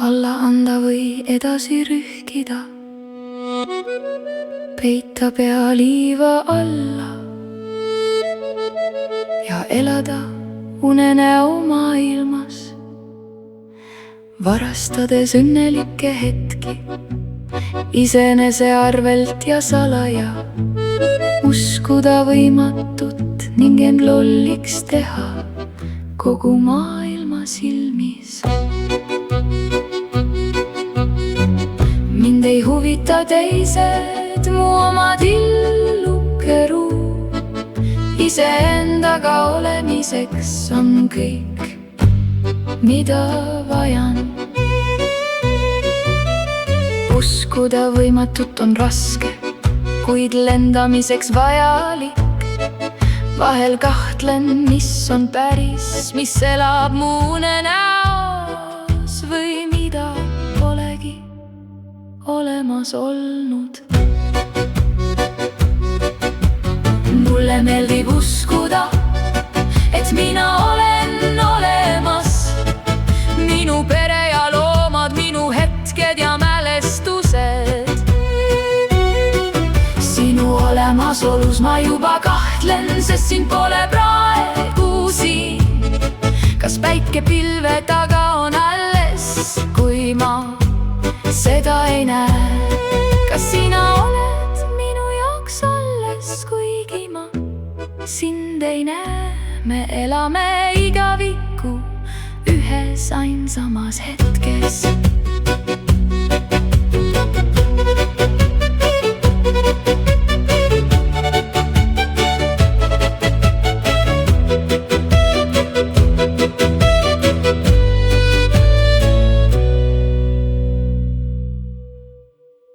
alla anda või edasi rühkida, peita pea liiva alla ja elada unenäo maailmas, varastades õnnelikke hetki iseenese arvelt ja salaja, uskuda võimatut ning end lolliks teha kogu maailma silmis. Mind ei huvita teised, mu omad illukeruu, iseendaga olemiseks on kõik, mida vajan. Uskuda võimatut on raske, kuid lendamiseks vajalik. Vahel kahtlen, mis on päris, mis elab mu unenäos või mida polegi olemas olnud. Mulle meeldib uskuda, et mina olen olemas. Minu pere ja loomad, minu hetked ja mälestused. Sinu olemasolus ma juba kahtlen, sest sind pole praegu siin. Kas päike pilve taga on alles, kui ma seda ei näe? Kas sina oled minu jaoks alles, kuigi ma sind ei näe? Me elame igaviku ühes ainsamas hetkes.